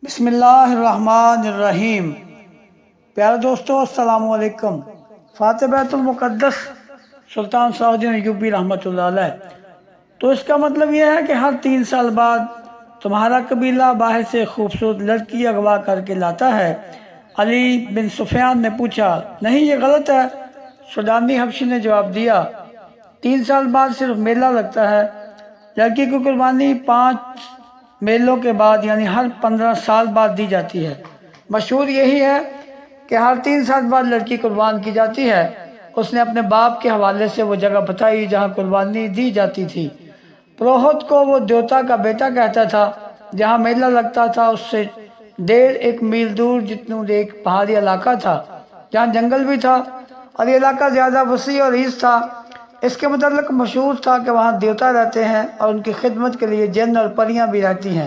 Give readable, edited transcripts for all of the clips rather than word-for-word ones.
بسم اللہ الرحمن الرحیم۔ پیارے دوستو السلام علیکم۔ فاتح بیت المقدس سلطان صلاح الدین ایوبی رحمۃ اللہ علیہ۔ تو اس کا مطلب یہ ہے کہ ہر 3 سال بعد تمہارا قبیلہ باہر سے خوبصورت لڑکی اغوا کر کے لاتا ہے۔ علی بن سفیان نے پوچھا، نہیں یہ غلط ہے؟ سودانی حبشی نے جواب دیا، 3 سال بعد صرف میلہ لگتا ہے۔ لڑکی کی قربانی 5 میلوں کے بعد یعنی ہر 15 سال بعد دی جاتی ہے۔ مشہور یہی ہے کہ ہر 3 سال بعد لڑکی قربان کی جاتی ہے۔ اس نے اپنے باپ کے حوالے سے وہ جگہ بتائی جہاں قربانی دی جاتی تھی۔ پروہت کو وہ دیوتا کا بیٹا کہتا تھا۔ جہاں میلہ لگتا تھا اس سے 1.5 میل دور جتنوں ایک پہاڑی علاقہ تھا جہاں جنگل بھی تھا، اور یہ علاقہ زیادہ وسیع اور عریض تھا۔ اس کے متعلق مشہور تھا کہ وہاں دیوتا رہتے ہیں اور ان کی خدمت کے لیے جن اور پریاں بھی رہتی ہیں۔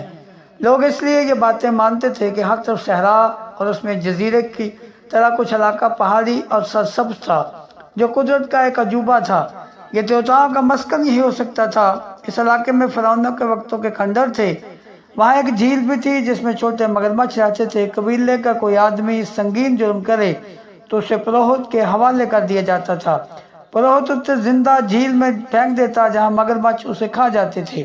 لوگ اس لیے یہ باتیں مانتے تھے کہ ہر طرف صحرا اور اس میں جزیرے کی طرح کچھ علاقہ پہاڑی اور سرسبز تھا جو قدرت کا ایک عجوبہ تھا۔ یہ دیوتاؤں کا مسکن یہی ہو سکتا تھا۔ اس علاقے میں فرعونوں کے وقتوں کے کھنڈر تھے۔ وہاں ایک جھیل بھی تھی جس میں چھوٹے مگرمچھ رہتے تھے۔ قبیلے کا کوئی آدمی سنگین جرم کرے تو اسے پروہت کے حوالے کر دیا جاتا تھا۔ پروہت اسے زندہ جھیل میں پھینک دیتا جہاں مگرمچھ اسے کھا جاتے تھے۔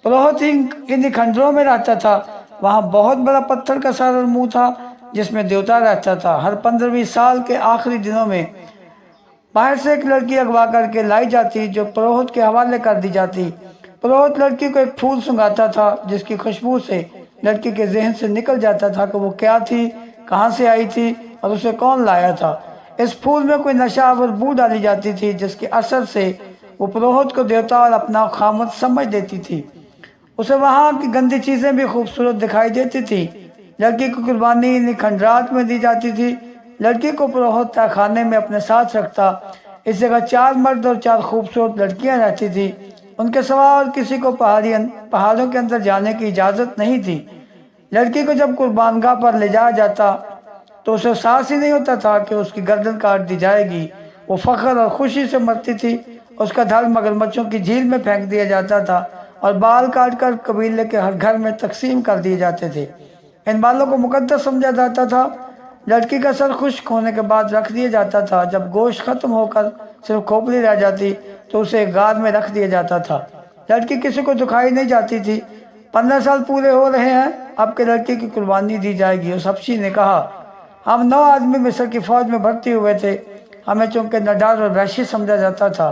پروہت انہی کھنڈروں میں رہتا تھا۔ وہاں بہت بڑا پتھر کا سر اور منہ تھا جس میں دیوتا رہتا تھا۔ ہر 15ویں سال کے آخری دنوں میں باہر سے ایک لڑکی اغوا کر کے لائی جاتی جو پروہت کے حوالے کر دی جاتی۔ پروہت لڑکی کو ایک پھول سنگھاتا تھا جس کی خوشبو سے لڑکی کے ذہن سے نکل جاتا تھا کہ وہ کیا تھی، کہاں سے آئی تھی اور اسے کون لایا تھا۔ اس پھول میں کوئی نشہ آور بو ڈالی جاتی تھی جس کے اثر سے وہ پروہت کو دیوتا اور اپنا خامد سمجھ دیتی تھی۔ اسے وہاں کی گندی چیزیں بھی خوبصورت دکھائی دیتی تھی۔ لڑکی کی قربانی انہی کھنڈرات میں دی جاتی تھی۔ لڑکی کو پروہت تہہ خانے میں اپنے ساتھ رکھتا۔ اس جگہ 4 مرد اور 4 خوبصورت لڑکیاں رہتی تھی۔ ان کے سوا اور کسی کو پہاڑوں کے اندر جانے کی اجازت نہیں تھی۔ لڑکی کو جب قربان گاہ پر لے جایا جاتا تو اسے احساس ہی نہیں ہوتا تھا کہ اس کی گردن کاٹ دی جائے گی۔ وہ فخر اور خوشی سے مرتی تھی۔ اس کا دھڑ مگرمچھوں کی جھیل میں پھینک دیا جاتا تھا اور بال کاٹ کر قبیلے کے ہر گھر میں تقسیم کر دیے جاتے تھے۔ ان بالوں کو مقدس سمجھا جاتا تھا۔ لڑکی کا سر خشک ہونے کے بعد رکھ دیا جاتا تھا۔ جب گوشت ختم ہو کر صرف کھوپڑی رہ جاتی تو اسے ایک غار میں رکھ دیا جاتا تھا۔ لڑکی کسی کو دکھائی نہیں جاتی تھی۔ 15 سال پورے ہو رہے ہیں، اب کہ لڑکی کی قربانی دی جائے گی۔ اس حبشی نے کہا، ہم 9 آدمی مصر کی فوج میں بھرتی ہوئے تھے۔ ہمیں چونکہ نڈر اور وحشی سمجھا جاتا تھا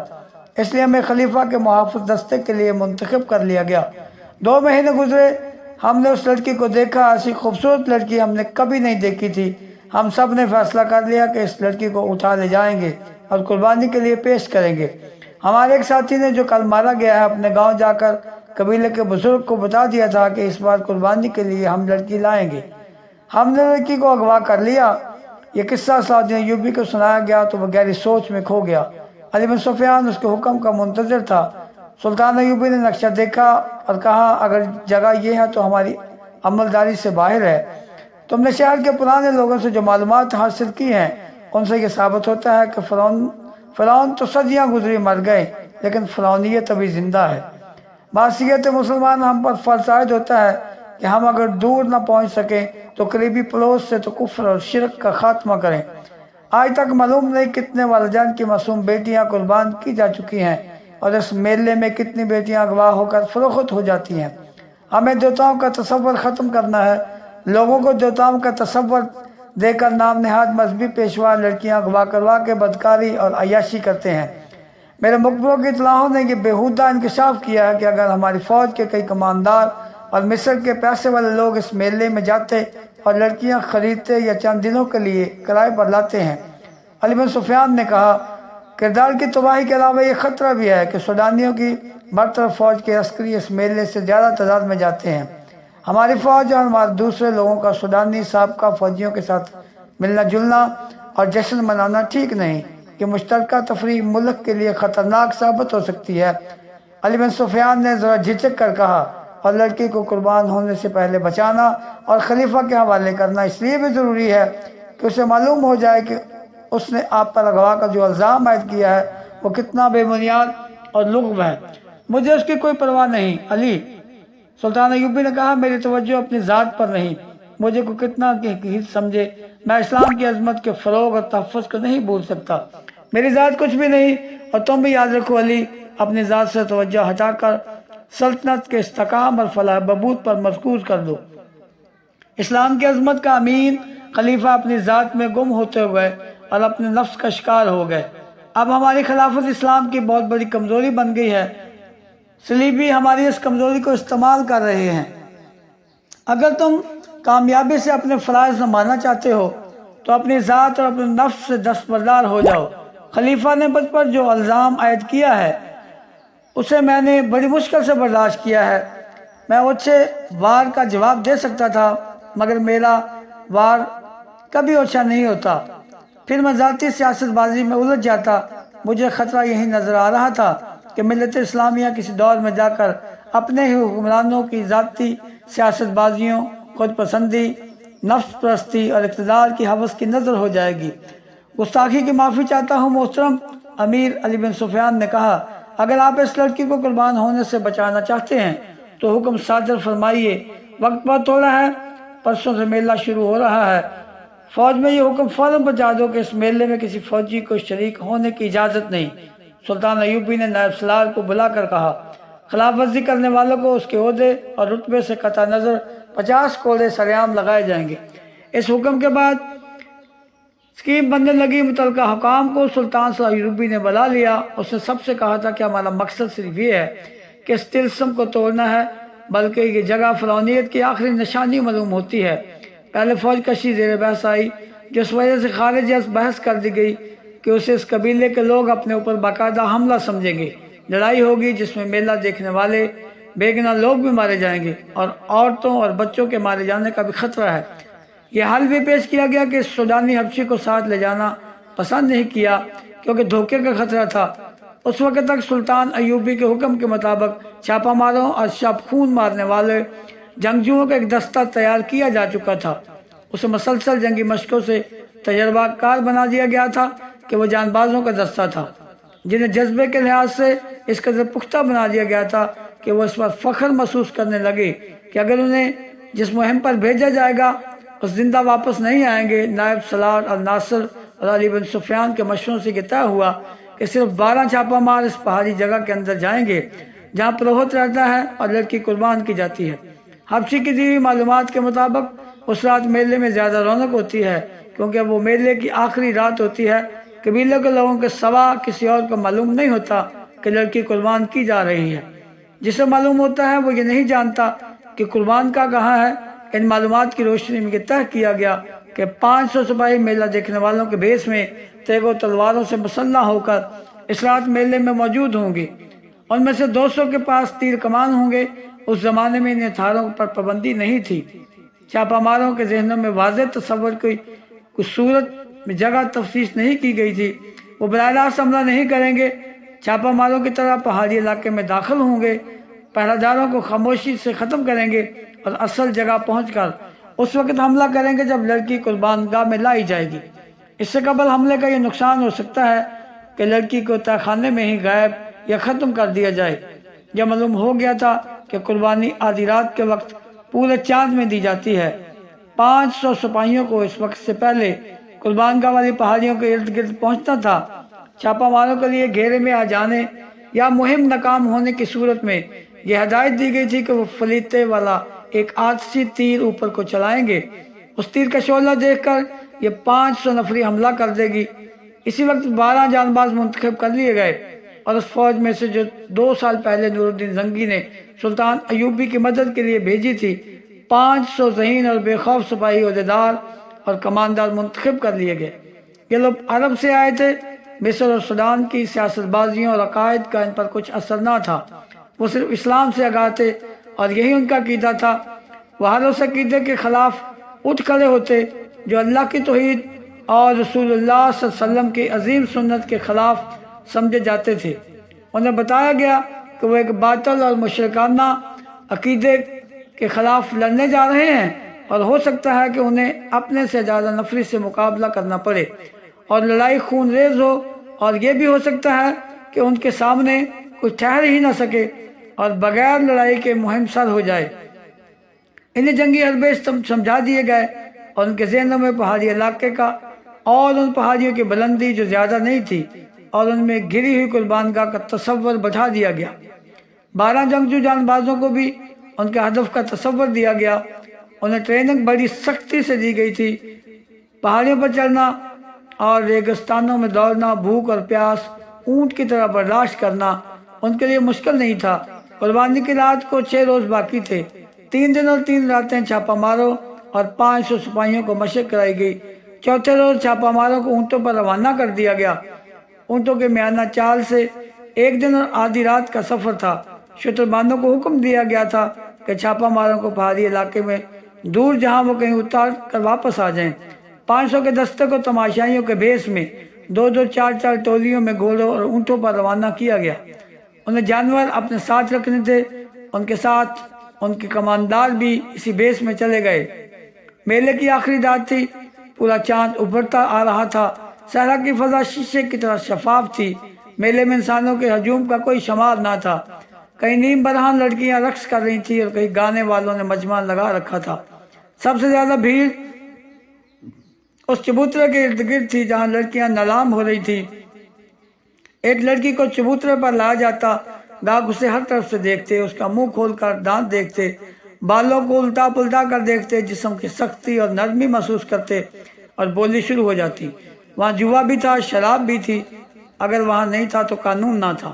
اس لیے ہمیں خلیفہ کے محافظ دستے کے لیے منتخب کر لیا گیا۔ 2 مہینے گزرے، ہم نے اس لڑکی کو دیکھا۔ ایسی خوبصورت لڑکی ہم نے کبھی نہیں دیکھی تھی۔ ہم سب نے فیصلہ کر لیا کہ اس لڑکی کو اٹھا لے جائیں گے اور قربانی کے لیے پیش کریں گے۔ ہمارے ایک ساتھی نے جو کل مارا گیا ہے اپنے گاؤں جا کر قبیلے کے بزرگ کو بتا دیا تھا کہ اس بار قربانی کے لیے ہم لڑکی لائیں گے۔ ہم نے لڑکی کو اغوا کر لیا۔ یہ قصہ صلاح الدین ایوبی کو سنایا گیا تو وہ گہری سوچ میں کھو گیا۔ علی بن سفیان اس کے حکم کا منتظر تھا۔ سلطان ایوبی نے نقشہ دیکھا اور کہا، اگر جگہ یہ ہے تو ہماری عملداری سے باہر ہے۔ تم نے شہر کے پرانے لوگوں سے جو معلومات حاصل کی ہیں ان سے یہ ثابت ہوتا ہے کہ فرعون تو صدیاں گزری مر گئے لیکن فرعونیت ابھی زندہ ہے۔ معصیت مسلمان ہم پر فرض عائد ہوتا ہے کہ ہم اگر دور نہ پہنچ سکیں تو قریبی پڑوس سے تو کفر اور شرک کا خاتمہ کریں۔ آج تک معلوم نہیں کتنے والدین کی معصوم بیٹیاں قربان کی جا چکی ہیں اور اس میلے میں کتنی بیٹیاں اغوا ہو کر فروخت ہو جاتی ہیں۔ ہمیں دیوتاؤں کا تصور ختم کرنا ہے۔ لوگوں کو دیوتاؤں کا تصور دے کر نام نہاد مذہبی پیشوا لڑکیاں اغوا کروا کے بدکاری اور عیاشی کرتے ہیں۔ میرے مخبروں کی اطلاعوں نے یہ بیہودہ انکشاف کیا ہے کہ اگر ہماری فوج کے کئی کماندار اور مصر کے پیسے والے لوگ اس میلے میں جاتے اور لڑکیاں خریدتے یا چند دنوں کے لیے کرائے پر لاتے ہیں۔ علی بن سفیان نے کہا، کردار کی تباہی کے علاوہ یہ خطرہ بھی ہے کہ سودانیوں کی برطرف فوج کے عسکری اس میلے سے زیادہ تعداد میں جاتے ہیں۔ ہماری فوج اور ہمارے دوسرے لوگوں کا سودانی سابقہ فوجیوں کے ساتھ ملنا جلنا اور جشن منانا ٹھیک نہیں۔ یہ مشترکہ تفریح ملک کے لیے خطرناک ثابت ہو سکتی ہے۔ علی بن سفیان نے ذرا جھجک کر کہا، اور لڑکی کو قربان ہونے سے پہلے بچانا اور خلیفہ کے حوالے کرنا اس لیے بھی ضروری ہے کہ اسے معلوم ہو جائے کہ اس نے آپ پر اغوا کا جو الزام عائد کیا ہے وہ کتنا بے بنیاد اور لغو ہے۔ مجھے اس کی کوئی پرواہ نہیں۔ علی، سلطان ایوبی نے کہا، میری توجہ اپنی ذات پر نہیں مجھے کو کتنا کہ سمجھے، میں اسلام کی عظمت کے فروغ اور تحفظ کو نہیں بھول سکتا۔ میری ذات کچھ بھی نہیں، اور تم بھی یاد رکھو علی، اپنی ذات سے توجہ ہٹا کر سلطنت کے استحکام اور فلاح بہبود پر مرکوز کر دو۔ اسلام کی عظمت کا امین خلیفہ اپنی ذات میں گم ہوتے ہوئے اور اپنے نفس کا شکار ہو گئے۔ اب ہماری خلافت اسلام کی بہت بڑی کمزوری بن گئی ہے، صلیبی ہماری اس کمزوری کو استعمال کر رہے ہیں۔ اگر تم کامیابی سے اپنے فرائض نبھانا چاہتے ہو تو اپنی ذات اور اپنے نفس سے دستبردار ہو جاؤ۔ خلیفہ نے مجھ پر جو الزام عائد کیا ہے اسے میں نے بڑی مشکل سے برداشت کیا ہے۔ میں اچھے وار کا جواب دے سکتا تھا، مگر میرا وار کبھی اچھا نہیں ہوتا، پھر میں ذاتی سیاست بازی میں الجھ جاتا۔ مجھے خطرہ یہی نظر آ رہا تھا کہ ملت اسلامیہ کسی دور میں جا کر اپنے ہی حکمرانوں کی ذاتی سیاست بازیوں، خود پسندی، نفس پرستی اور اقتدار کی ہوس کی نظر ہو جائے گی۔ گستاخی کی معافی چاہتا ہوں محترم امیر علی بن سفیان نے کہا، اگر آپ اس لڑکی کو قربان ہونے سے بچانا چاہتے ہیں تو حکم صادر فرمائیے، وقت بہت تھوڑا ہے، پرسوں سے میلہ شروع ہو رہا ہے۔ فوج میں یہ حکم فوراً پہنچا دو کہ اس میلے میں کسی فوجی کو شریک ہونے کی اجازت نہیں۔ سلطان ایوبی نے نائب سالار کو بلا کر کہا، خلاف ورزی کرنے والوں کو اس کے عہدے اور رتبے سے قطع نظر 50 کوڑے سرعام لگائے جائیں گے۔ اس حکم کے بعد اسکیم بننے لگی۔ متعلقہ حکام کو سلطان ایوبی نے بلا لیا۔ اس نے سب سے کہا تھا کہ ہمارا مقصد صرف یہ ہے کہ اس طلسم کو توڑنا ہے، بلکہ یہ جگہ فرعونیت کی آخری نشانی معلوم ہوتی ہے۔ پہلے فوج کشی زیر بحث آئی، جس وجہ سے خارج از بحث کر دی گئی کہ اسے اس قبیلے کے لوگ اپنے اوپر باقاعدہ حملہ سمجھیں گے۔ لڑائی ہوگی جس میں میلہ دیکھنے والے بے گناہ لوگ بھی مارے جائیں گے اور عورتوں اور بچوں کے مارے جانے کا بھی خطرہ ہے۔ یہ حل بھی پیش کیا گیا کہ سوڈانی حبشی کو ساتھ لے جانا پسند نہیں کیا کیونکہ دھوکے کا خطرہ تھا۔ اس وقت تک سلطان ایوبی کے حکم کے مطابق چھاپہ ماروں اور شب خون مارنے والے جنگجوؤں کا ایک دستہ تیار کیا جا چکا تھا۔ اسے مسلسل جنگی مشقوں سے تجربہ کار بنا دیا گیا تھا کہ وہ جان بازوں کا دستہ تھا، جنہیں جذبے کے لحاظ سے اس قدر پختہ بنا دیا گیا تھا کہ وہ اس پر فخر محسوس کرنے لگے کہ اگر انہیں جس مہم پر بھیجا جائے گا اس زندہ واپس نہیں آئیں گے۔ نائب سالار الناصر اور علی بن سفیان کے مشوروں سے یہ طے ہوا کہ صرف 12 چھاپہ مار اس پہاڑی جگہ کے اندر جائیں گے جہاں پروہت رہتا ہے اور لڑکی قربان کی جاتی ہے۔ حبشی کی دی ہوئی معلومات کے مطابق اس رات میلے میں زیادہ رونق ہوتی ہے کیونکہ وہ میلے کی آخری رات ہوتی ہے۔ قبیلے کے لوگوں کے سوا کسی اور کو معلوم نہیں ہوتا کہ لڑکی قربان کی جا رہی ہے۔ جسے معلوم ہوتا ہے وہ یہ نہیں جانتا کہ قربان کا کہاں ہے۔ ان معلومات کی روشنی میں یہ طے کیا گیا کہ 500 سپاہی میلہ دیکھنے والوں کے بھیس میں تیگ و تلواروں سے مسلح ہو کر اس رات میلے میں موجود ہوں گے۔ ان میں سے 200 کے پاس تیر کمان ہوں گے۔ اس زمانے میں ان ہتھیاروں پر پابندی نہیں تھی۔ چھاپہ ماروں کے ذہنوں میں واضح تصور کی کچھ صورت میں جگہ تفصیص نہیں کی گئی تھی۔ وہ براہ راست حملہ نہیں کریں گے، چھاپہ ماروں کی طرح پہاڑی علاقے میں داخل ہوں گے، پہرہ داروں کو خاموشی سے ختم کریں گے اور اصل جگہ پہنچ کر اس وقت حملہ کریں گے جب لڑکی قربان گاہ میں لائی جائے گی۔ اس سے قبل حملے کا یہ نقصان ہو سکتا ہے کہ لڑکی کو تہہ خانے میں ہی غائب یا ختم کر دیا جائے۔ یہ معلوم ہو گیا تھا کہ قربانی آدھی رات کے وقت پورے چاند میں دی جاتی ہے۔ 500 سپاہیوں کو اس وقت سے پہلے قربان گاہ والی پہاڑیوں کے ارد گرد پہنچنا تھا۔ چھاپہ ماروں کے لیے گھیرے میں آ جانے یا مہم ناکام ہونے کی صورت میں یہ ہدایت دی گئی تھی کہ وہ فلیتے والا ایک آتشی تیر اوپر کو چلائیں گے۔ اس تیر کا شعلہ دیکھ کر یہ 500 نفری حملہ کر دے گی۔ اسی وقت 12 جان باز منتخب کر لیے گئے اور اس فوج میں سے جو 2 سال پہلے نور الدین زنگی نے سلطان ایوبی کی مدد کے لیے بھیجی تھی، 500 ذہین اور بے خوف سپاہی عہدیدار اور کماندار منتخب کر لیے گئے۔ یہ لوگ عرب سے آئے تھے۔ مصر اور سوڈان کی سیاست بازیوں اور عقائد کا ان پر کچھ اثر نہ تھا۔ وہ صرف اسلام سے آگاہ تھے اور یہی ان کا عقیدہ تھا۔ وہ ہر اس عقیدے کے خلاف اٹھ کھڑے ہوتے جو اللہ کی توحید اور رسول اللہ صلی اللہ علیہ وسلم کی عظیم سنت کے خلاف سمجھے جاتے تھے۔ انہیں بتایا گیا کہ وہ ایک باطل اور مشرکانہ عقیدے کے خلاف لڑنے جا رہے ہیں اور ہو سکتا ہے کہ انہیں اپنے سے زیادہ نفری سے مقابلہ کرنا پڑے اور لڑائی خون ریز ہو، اور یہ بھی ہو سکتا ہے کہ ان کے سامنے کچھ ٹھہر ہی نہ سکے اور بغیر لڑائی کے مہم سر ہو جائے۔ انہیں جنگی حربے سمجھا دیے گئے اور ان کے ذہنوں میں پہاڑی علاقے کا اور ان پہاڑیوں کی بلندی جو زیادہ نہیں تھی اور ان میں گری ہوئی قربانگاہ کا تصور بٹھا دیا گیا۔ 12 جنگجو جان بازوں کو بھی ان کے ہدف کا تصور دیا گیا۔ انہیں ٹریننگ بڑی سختی سے دی گئی تھی۔ پہاڑیوں پر چڑھنا اور ریگستانوں میں دوڑنا، بھوک اور پیاس اونٹ کی طرح برداشت کرنا ان کے لیے مشکل نہیں تھا۔ قربانی کی رات کو 6 روز باقی تھے۔ 3 دن اور 3 راتیں چھاپہ ماروں اور 500 سپاہیوں کو مشق کرائی گئی۔ چوتھے روز چھاپہ ماروں کو اونٹوں پر روانہ کر دیا گیا۔ اونٹوں کے میانہ چال سے 1 دن اور آدھی رات کا سفر تھا۔ شتربانوں کو حکم دیا گیا تھا کہ چھاپہ ماروں کو پہاڑی علاقے میں دور جہاں وہ کہیں اتار کر واپس آ جائیں۔ 500 کے دستے کو تماشائیوں کے بھیس میں 2-2 4-4 ٹولیوں میں گھوڑوں اور اونٹوں پر روانہ کیا گیا۔ انہیں جانور اپنے ساتھ رکھنے تھے۔ ان کے ساتھ ان کے کماندار بھی اسی بیس میں چلے گئے۔ میلے کی آخری رات تھی۔ پورا چاند ابھرتا آ رہا تھا۔ صحرا کی فضا شیشے کی طرح شفاف تھی۔ میلے میں انسانوں کے ہجوم کا کوئی شمار نہ تھا۔ کہیں نیم برہان لڑکیاں رقص کر رہی تھیں اور کہیں گانے والوں نے مجمع لگا رکھا تھا۔ سب سے زیادہ بھیڑ اس چبوترے کے ارد گرد تھی جہاں لڑکیاں نلام ہو رہی تھی۔ ایک لڑکی کو چبوترے پر لایا جاتا، گاہک اسے ہر طرف سے دیکھتے، اس کا منہ کھول کر دانت دیکھتے، بالوں کو الٹا پلٹا کر دیکھتے، جسم کی سختی اور نرمی محسوس کرتے اور بولی شروع ہو جاتی۔ وہاں جوا بھی تھا، شراب بھی تھی، اگر وہاں نہیں تھا تو قانون نہ تھا۔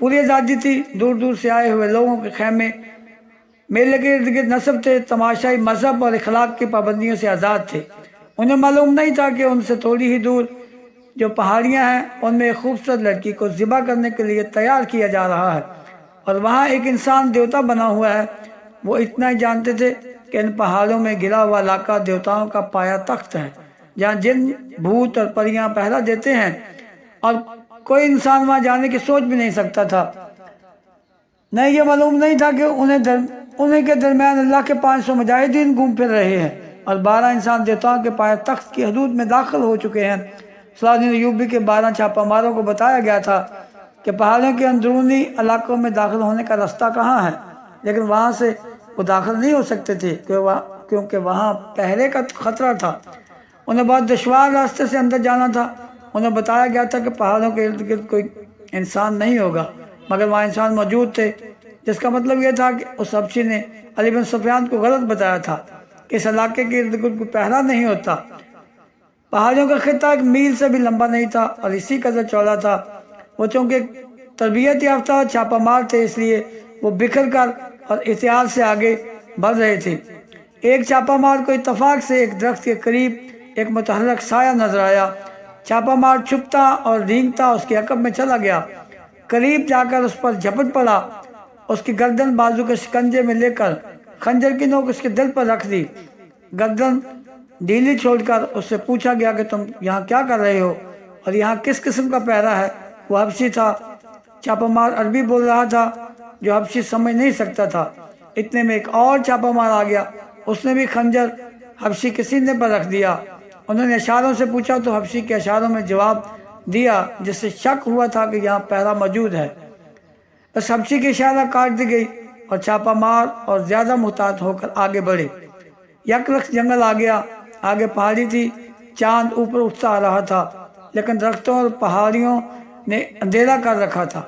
پوری آزادی تھی۔ دور دور سے آئے ہوئے لوگوں کے خیمے میلے کے ارد گرد نصب تھے۔ تماشائی مذہب اور اخلاق کی پابندیوں سے آزاد تھے۔ انہیں معلوم نہیں تھا کہ ان سے تھوڑی ہی دور جو پہاڑیاں ہیں ان میں ایک خوبصورت لڑکی کو ذبح کرنے کے لیے تیار کیا جا رہا ہے، اور وہاں ایک انسان دیوتا بنا ہوا ہے۔ وہ اتنا ہی جانتے تھے کہ ان پہاڑوں میں گرا ہوا علاقہ دیوتاؤں کا پایا تخت ہے، جہاں جن، بھوت اور پریاں پہرا دیتے ہیں، اور کوئی انسان وہاں جانے کی سوچ بھی نہیں سکتا تھا۔ نہیں، یہ معلوم نہیں تھا کہ انہیں کے درمیان اللہ کے 500 مجاہدین گھوم پھر رہے ہیں اور 12 انسان دیوتاؤں کے پایا تخت کی حدود میں داخل ہو چکے ہیں۔ صلاح الدین ایوبی کے 12 چھاپہ ماروں کو بتایا گیا تھا کہ پہاڑوں کے اندرونی علاقوں میں داخل ہونے کا راستہ کہاں ہے، لیکن وہاں سے وہ داخل نہیں ہو سکتے تھے کیونکہ وہاں پہرے کا خطرہ تھا۔ انہیں بہت دشوار راستے سے اندر جانا تھا۔ انہیں بتایا گیا تھا کہ پہاڑوں کے ارد گرد کوئی انسان نہیں ہوگا، مگر وہاں انسان موجود تھے، جس کا مطلب یہ تھا کہ اس حبشی نے علی بن سفیان کو غلط بتایا تھا کہ اس علاقے کے ارد گرد کوئی پہرا نہیں ہوتا۔ پہاڑیوں کا خطہ 1 میل سے بھی لمبا نہیں تھا اور اسی قدر چوڑا تھا۔ وہ چونکہ تربیت یافتہ چھاپہ مار تھے، اس لیے وہ بکھر کر اور احتیاط سے آگے بڑھ رہے تھے۔ ایک چھاپہ مار کو اتفاق سے ایک درخت کے قریب ایک متحرک سایہ نظر آیا۔ چھاپہ مار چھپتا اور رینگتا اس کے عقب میں چلا گیا۔ قریب جا کر اس پر جھپٹ پڑا، اس کی گردن بازو کے شکنجے میں لے کر خنجر کی نوک اس کے دل پر رکھ دی۔ گردن ڈھیلی چھوڑ کر اس سے پوچھا گیا کہ تم یہاں کیا کر رہے ہو اور یہاں کس قسم کا پہرا ہے؟ وہ حبشی تھا۔ چھاپہ مار عربی بول رہا تھا جو حبشی سمجھ نہیں سکتا تھا۔ اتنے میں ایک اور چھاپہ مار آ گیا، اس نے بھی خنجر حبشی کے سینے پر رکھ دیا۔ انہوں نے اشاروں سے پوچھا تو حبشی کے اشاروں میں جواب دیا، جس سے شک ہوا تھا کہ یہاں پہرا موجود ہے۔ بس حبشی کی اشارہ کاٹ دی گئی اور چھاپہ مار اور زیادہ محتاط ہو کر آگے بڑھے۔ یک رخت جنگل آ گیا، آگے پہاڑی تھی، چاند اوپر اٹھتا آ رہا تھا، لیکن درختوں اور پہاڑیوں نے اندھیرا کر رکھا تھا۔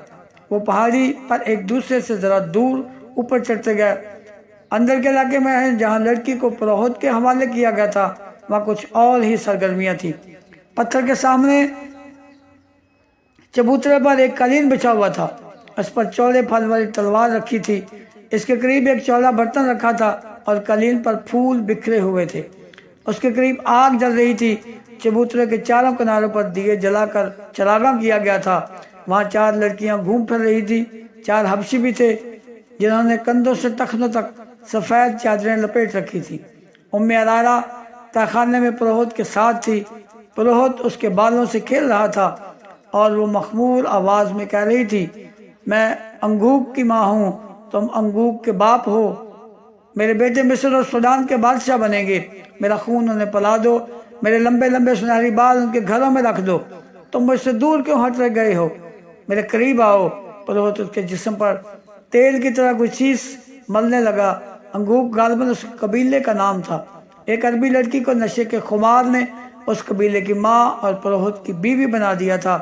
وہ پہاڑی پر ایک دوسرے سے ذرا دور اوپر چڑھتے گئے۔ اندر کے علاقے میں جہاں لڑکی کو پروہت کے حوالے کیا گیا تھا وہاں کچھ اور ہی سرگرمیاں تھیں۔ پتھر کے سامنے چبوترے پر ایک قالین بچھا ہوا تھا، اس پر چوڑے پھل والی تلوار رکھی تھی۔ اس کے قریب ایک چوڑا برتن رکھا تھا اور قالین پر پھول بکھرے ہوئے تھے۔ اس کے قریب آگ جل رہی تھی۔ چبوترے کے چاروں کناروں پر دیے جلا کر چراغاں کیا گیا تھا۔ وہاں 4 لڑکیاں گھوم پھر رہی تھی۔ 4 حبشی بھی تھے جنہوں نے کندھوں سے ٹخنوں تک سفید چادریں لپیٹ رکھی تھی۔ ام عرارہ تہخانے میں پروہت کے ساتھ تھی۔ پروہت اس کے بالوں سے کھیل رہا تھا اور وہ مخمور آواز میں کہہ رہی تھی، میں انگوک کی ماں ہوں، تم انگوک کے باپ ہو۔ میرے بیٹے مصر اور سوڈان کے بادشاہ بنیں گے۔ میرا خون انہیں پلا دو، میرے لمبے لمبے سنہری بال ان کے گھروں میں رکھ دو۔ تم مجھ سے دور کیوں ہٹ رہ گئے ہو؟ میرے قریب آؤ۔ پروہت اس کے جسم پر تیل کی طرح کوئی چیز ملنے لگا انگوک غالباً اس قبیلے کا نام تھا۔ ایک عربی لڑکی کو نشے کے خمار نے اس قبیلے کی ماں اور پروہت کی بیوی بنا دیا تھا۔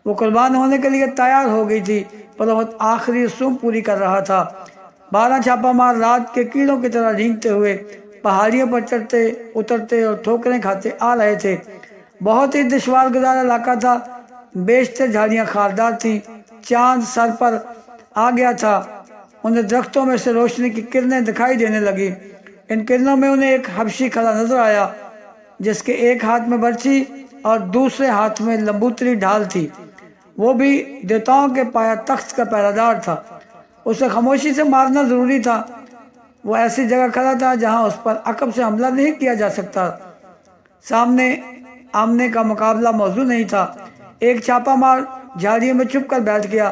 وہ قربان ہونے کے لیے تیار ہو گئی تھی۔ پروہت آخری رسوم پوری کر رہا تھا۔ 12 چھاپا مار رات کے کیڑوں کی طرح رینگتے ہوئے پہاڑیوں پر چڑھتے اترتے اور ٹھوکریں کھاتے آ رہے تھے۔ بہت ہی دشوار گزار علاقہ تھا۔ بیشتر جھاڑیاں خاردار تھیں۔ چاند سر پر آ گیا تھا۔ انہیں درختوں میں سے روشنی کی کرنیں دکھائی دینے لگی۔ ان کرنوں میں انہیں ایک حبشی کھڑا نظر آیا جس کے ایک ہاتھ میں برچی اور دوسرے ہاتھ میں لمبوتری ڈھال تھی۔ وہ بھی دیوتاؤں کے پایا تخت کا پہرادار تھا۔ اسے خاموشی سے مارنا ضروری تھا۔ وہ ایسی جگہ کھڑا تھا جہاں اس پر عقب سے حملہ نہیں کیا جا سکتا۔ سامنے آمنے کا مقابلہ موضوع نہیں تھا۔ ایک چھاپا مار جھاڑیوں میں چھپ کر بیٹھ گیا۔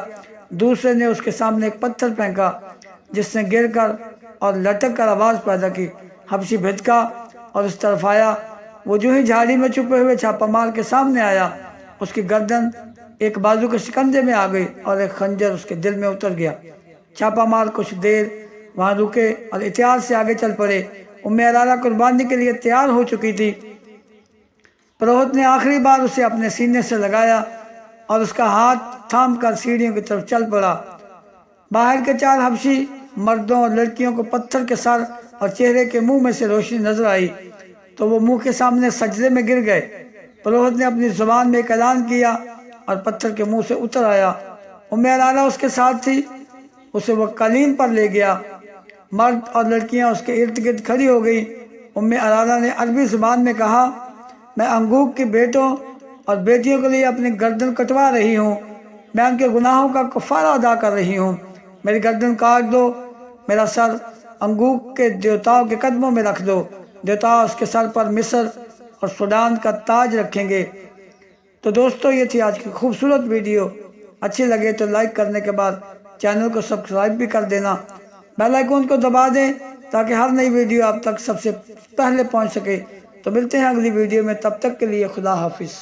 دوسرے نے اس کے سامنے ایک پتھر پھینکا جس نے گر کر اور لٹک کر آواز پیدا کی۔ حبشی بھٹکا اور اس طرف آیا۔ وہ جو ہی جھاڑی میں چھپے ہوئے چھاپا مار کے سامنے آیا، اس کی گردن ایک بازو کے شکنجے میں آ گئی اور ایک خنجر اس کے دل میں اتر گیا۔ چھاپا مار کچھ دیر وہاں رکے اور احتیاط سے آگے چل پڑے۔ عرارہ قربانی کے لیے تیار ہو چکی تھی۔ پروہت نے آخری بار اسے اپنے سینے سے لگایا اور اس کا ہاتھ تھام کر سیڑھیوں کی طرف چل پڑا۔ باہر کے 4 حبشی مردوں اور لڑکیوں کو پتھر کے سر اور چہرے کے منہ میں سے روشنی نظر آئی تو وہ منہ کے سامنے سجدے میں گر گئے۔ پروہت نے اپنی زبان میں ایک اعلان کیا اور پتھر کے منہ سے اتر آیا۔ عرارہ اس کے ساتھ تھی۔ اسے وہ قالین پر لے گیا۔ مرد اور لڑکیاں اس کے ارد گرد کھڑی ہو گئی۔ عرارہ نے عربی زبان میں کہا، میں انگوک کے بیٹوں اور بیٹیوں کے لیے اپنی گردن کٹوا رہی ہوں۔ میں ان کے گناہوں کا کفارہ ادا کر رہی ہوں۔ میری گردن کاٹ دو۔ میرا سر انگوک کے دیوتاؤں کے قدموں میں رکھ دو۔ دیوتا اس کے سر پر مصر اور سوڈان کا تاج رکھیں گے۔ تو دوستو، یہ تھی آج کی خوبصورت ویڈیو۔ اچھی لگے تو لائک کرنے کے بعد چینل کو سبسکرائب بھی کر دینا۔ بیل آئیکن کو دبا دیں تاکہ ہر نئی ویڈیو آپ تک سب سے پہلے پہنچ سکے۔ تو ملتے ہیں اگلی ویڈیو میں، تب تک کے لیے خدا حافظ۔